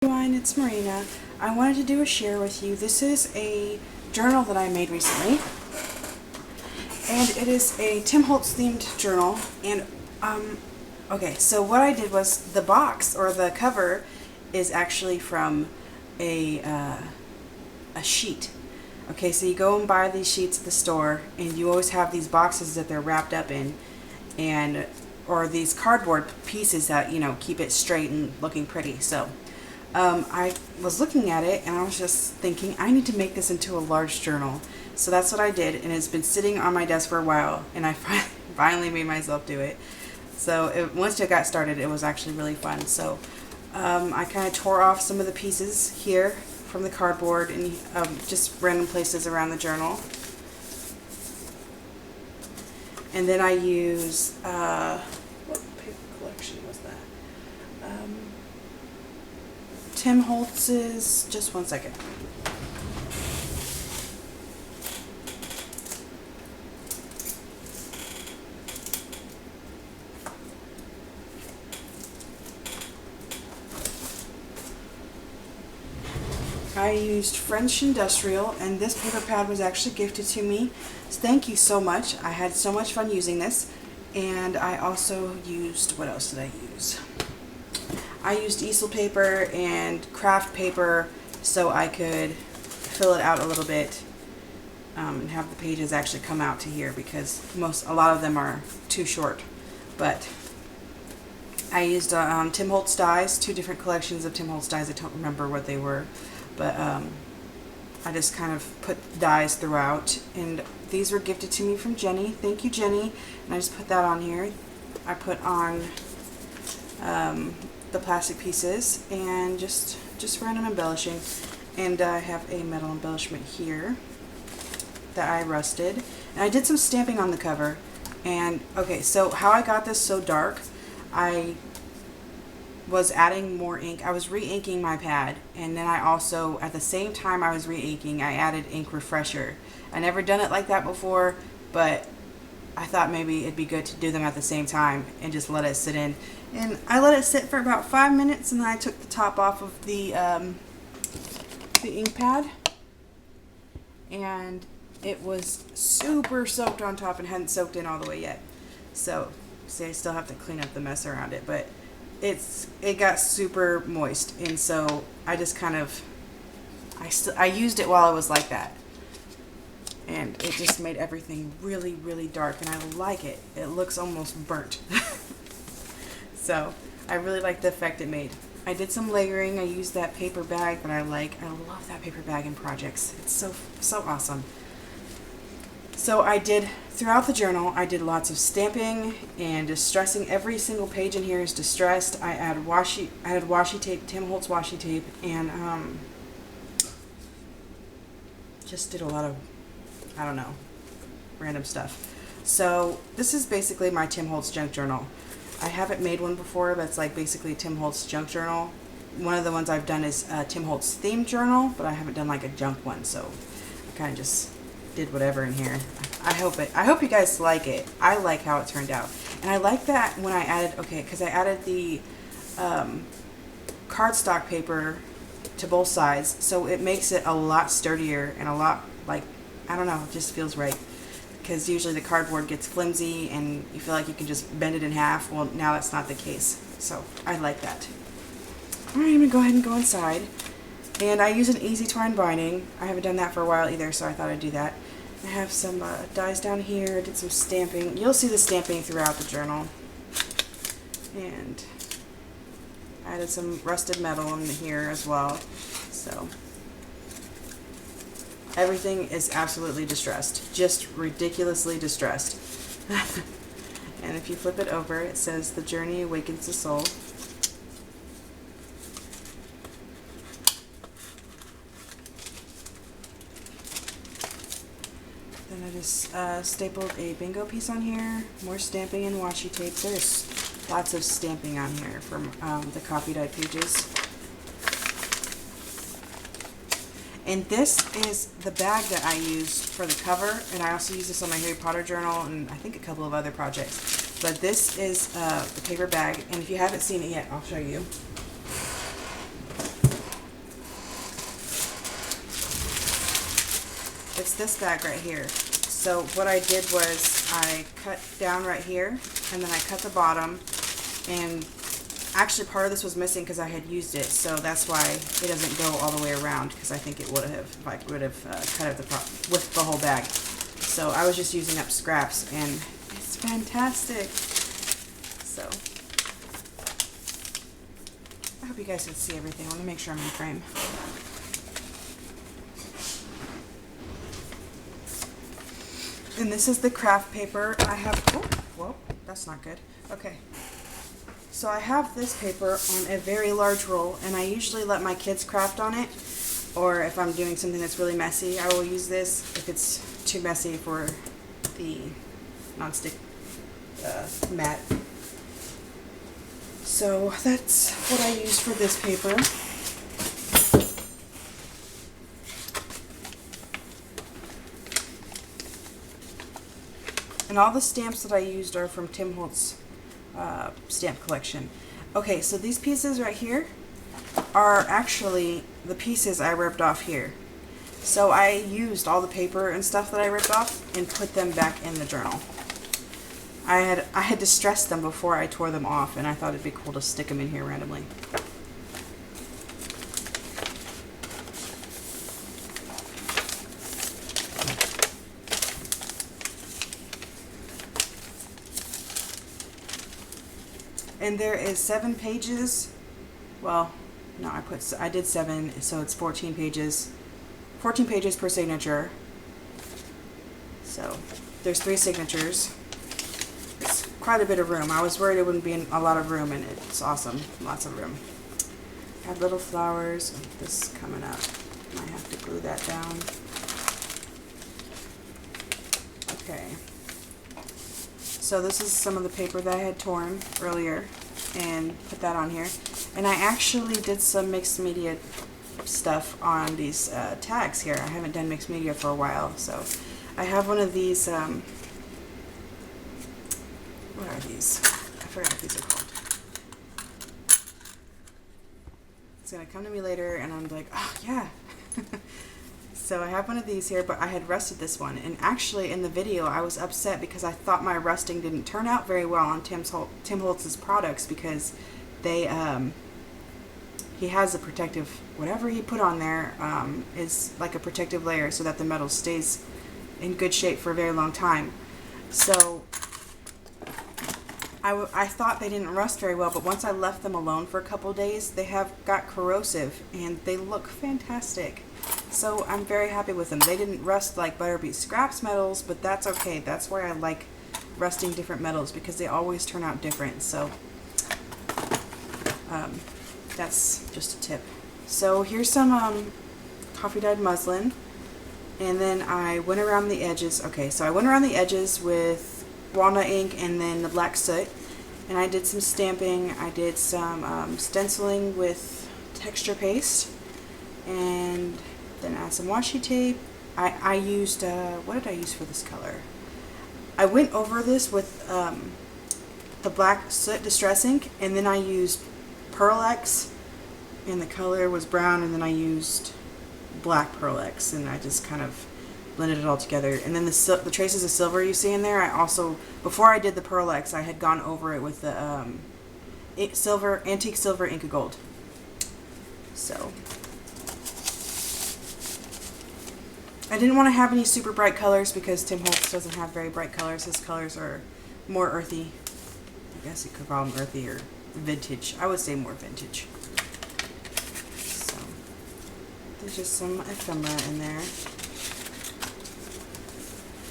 Everyone, it's Marina. I wanted to do a share with you. This is a journal that I made recently, and it is a Tim Holtz themed journal. And okay, so what I did was the box or the cover is actually from a sheet. Okay, so you go and buy these sheets at the store, and you always have these boxes that they're wrapped up in, and or these cardboard pieces that keep it straight and looking pretty. So I was looking at it and I was just thinking I need to make this into a large journal. So that's what I did, and it's been sitting on my desk for a while, and I finally made myself do it. So once it got started, it was actually really fun. So I kind of tore off some of the pieces here from the cardboard and just random places around the journal. And then I use, what paper collection was that? Tim Holtz's, just one second. I used French Industrial, and this paper pad was actually gifted to me. So thank you so much. I had so much fun using this. And I also used, what else did I use? I used easel paper and craft paper so I could fill it out a little bit and have the pages actually come out to here, because a lot of them are too short. But I used Tim Holtz dies, 2 different collections of Tim Holtz dies. I don't remember what they were, but I just kind of put dies throughout, and these were gifted to me from Jenny. Thank you, Jenny. And I just put that on here. I put on the plastic pieces and just random embellishing. And I have a metal embellishment here that I rusted, and I did some stamping on the cover. And okay, so how I got this so dark, I was adding more ink. I was re-inking my pad, and then I also, at the same time I was re-inking, I added ink refresher. I never done it like that before, but I thought maybe it'd be good to do them at the same time and just let it sit in. And I let it sit for about 5 minutes, and then I took the top off of the ink pad, and it was super soaked on top and hadn't soaked in all the way yet. So, see, I still have to clean up the mess around it, but it got super moist, and so I just kind of I used it while it was like that, and it just made everything really, really dark, and I like it. It looks almost burnt. So I really like the effect it made. I did some layering. I used that paper bag that I like. I love that paper bag in projects. It's so awesome. So I did, throughout the journal, I did lots of stamping and distressing. Every single page in here is distressed. I added washi tape, Tim Holtz washi tape, and just did a lot of, I don't know, random stuff. So this is basically my Tim Holtz junk journal. I haven't made one before that's like basically Tim Holtz junk journal. One of the ones I've done is Tim Holtz themed journal, but I haven't done like a junk one, so I kind of just did whatever in here. I hope you guys like it. I like how it turned out, and I like that when I added, because I added the cardstock paper to both sides, so it makes it a lot sturdier and a lot, like, I don't know, it just feels right. Because usually the cardboard gets flimsy and you feel like you can just bend it in half. Well, now that's not the case, so I like that. Alright, I'm going to go ahead and go inside. And I use an easy twine binding. I haven't done that for a while either, so I thought I'd do that. I have some dies down here. I did some stamping. You'll see the stamping throughout the journal. And I added some rusted metal in here as well. So everything is absolutely distressed. Just ridiculously distressed. And if you flip it over, it says, "The journey awakens the soul." Then I just stapled a bingo piece on here. More stamping and washi tape. There's lots of stamping on here from the copy dyed pages. And this is the bag that I used for the cover, and I also use this on my Harry Potter journal and I think a couple of other projects. But this is the paper bag, and if you haven't seen it yet, I'll show you. it's this bag right here. So what I did was I cut down right here, and then I cut the bottom, and actually part of this was missing because I had used it, so that's why it doesn't go all the way around, because I think it would have if I would have cut it with the whole bag. So I was just using up scraps, and it's fantastic. So I hope you guys can see everything. I want to make sure I'm in frame. And this is the craft paper. I have, oh, whoa, that's not good. Okay. So I have this paper on a very large roll, and I usually let my kids craft on it, or if I'm doing something that's really messy, I will use this if it's too messy for the nonstick mat. So that's what I use for this paper. And all the stamps that I used are from Tim Holtz stamp collection. Okay, so these pieces right here are actually the pieces I ripped off here. So I used all the paper and stuff that I ripped off and put them back in the journal. I had distressed them before I tore them off, and I thought it'd be cool to stick them in here randomly. And there is 7 pages. Well, no, I did 7, so it's 14 pages. 14 pages per signature. So there's 3 signatures. It's quite a bit of room. I was worried it wouldn't be a lot of room, and it's awesome. Lots of room. I have little flowers. This is coming up. Might have to glue that down. Okay. So this is some of the paper that I had torn earlier and put that on here. And I actually did some mixed media stuff on these tags here. I haven't done mixed media for a while, so I have one of these, what are these? I forgot what these are called. It's going to come to me later, and I'm like, oh yeah. So I have one of these here, but I had rusted this one, and actually in the video I was upset because I thought my rusting didn't turn out very well on Tim Holtz's products, because they he has a protective, whatever he put on there is like a protective layer so that the metal stays in good shape for a very long time. So I thought they didn't rust very well, but once I left them alone for a couple days, they have got corrosive and they look fantastic. So I'm very happy with them. They didn't rust like Butterbeat Scraps metals, but that's okay. That's why I like rusting different metals, because they always turn out different. So that's just a tip. So here's some coffee dyed muslin, and then I went around the edges. Okay, so I went around the edges with walnut ink and then the black soot, and I did some stamping. I did some stenciling with texture paste, and then add some washi tape. I used, what did I use for this color? I went over this with the black soot distress ink, and then I used Pearl X, and the color was brown, and then I used black Pearl X, and I just kind of blended it all together. And then the traces of silver you see in there, I also, before I did the Pearl X, I had gone over it with the antique silver Inca Gold. So I didn't want to have any super bright colors because Tim Holtz doesn't have very bright colors. His colors are more earthy. I guess you could call them earthy or vintage. I would say more vintage. So there's just some ephemera in there.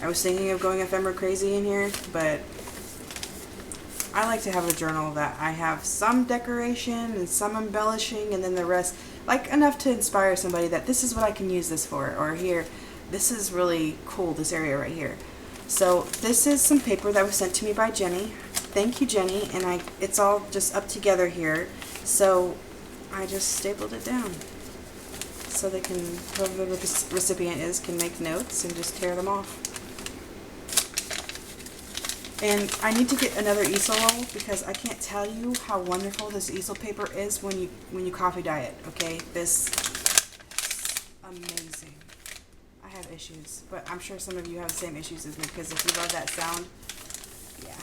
I was thinking of going ephemera crazy in here, but I like to have a journal that I have some decoration and some embellishing, and then the rest, like enough to inspire somebody that this is what I can use this for, or here, this is really cool, this area right here. So this is some paper that was sent to me by Jenny. Thank you, Jenny. And it's all just up together here. So I just stapled it down so they can, whoever the recipient is, can make notes and just tear them off. And I need to get another easel roll because I can't tell you how wonderful this easel paper is when you coffee dye it. Okay, this is amazing. I have issues, but I'm sure some of you have the same issues as me, because if you love that sound, yeah.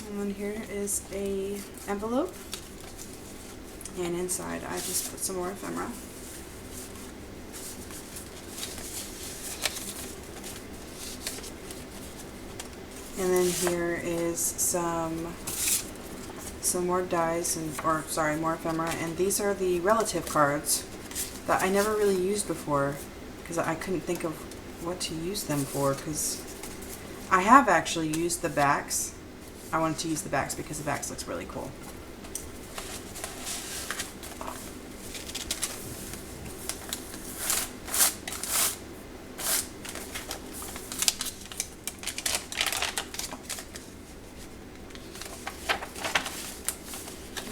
And then here is a envelope, and inside I just put some more ephemera. And then here is some more dies, more ephemera, and these are the relative cards that I never really used before because I couldn't think of what to use them for, because I have actually used the backs. I wanted to use the backs because the backs looks really cool.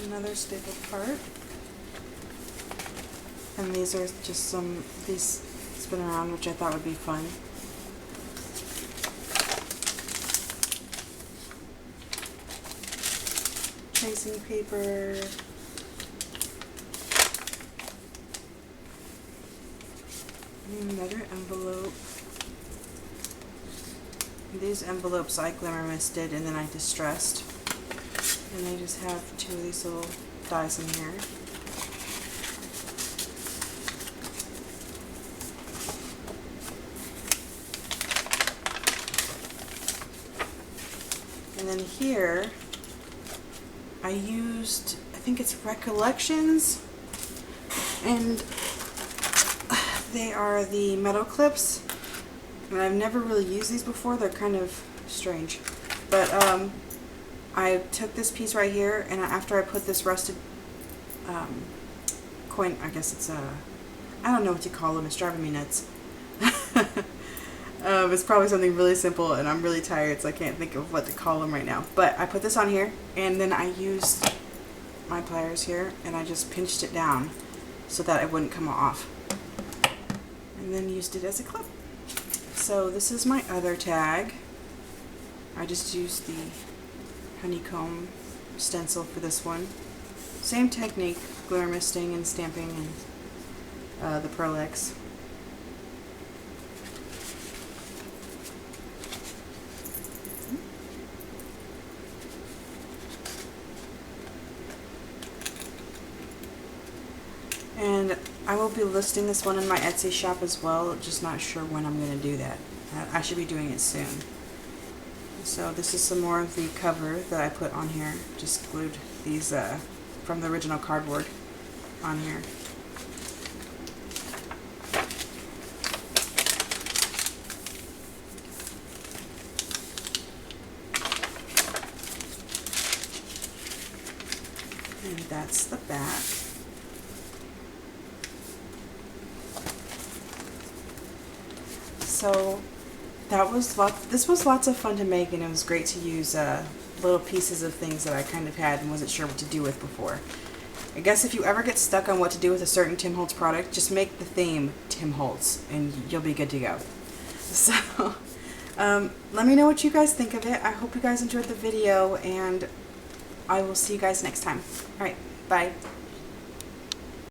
Another staple part, and these are just these spin around, which I thought would be fun. Tracing paper, another envelope. These envelopes I glimmer misted and then I distressed. And they just have 2 of these little dies in here. And then here, I used, I think it's Recollections, and they are the metal clips. And I've never really used these before, they're kind of strange. But I took this piece right here, and after I put this rusted coin, I guess it's I don't know what to call them, it's driving me nuts. It's probably something really simple, and I'm really tired, so I can't think of what to call them right now. But I put this on here, and then I used my pliers here, and I just pinched it down so that it wouldn't come off. And then used it as a clip. So this is my other tag. I just used the honeycomb stencil for this one. Same technique, glimmer misting and stamping and the Pearl X. And I will be listing this one in my Etsy shop as well, just not sure when I'm going to do that. I should be doing it soon. So this is some more of the cover that I put on here. Just glued these from the original cardboard on here. And that's the back. So this was lots of fun to make, and it was great to use little pieces of things that I kind of had and wasn't sure what to do with before. I guess if you ever get stuck on what to do with a certain Tim Holtz product, just make the theme Tim Holtz and you'll be good to go. So let me know what you guys think of it. I hope you guys enjoyed the video, and I will see you guys next time. Alright, bye.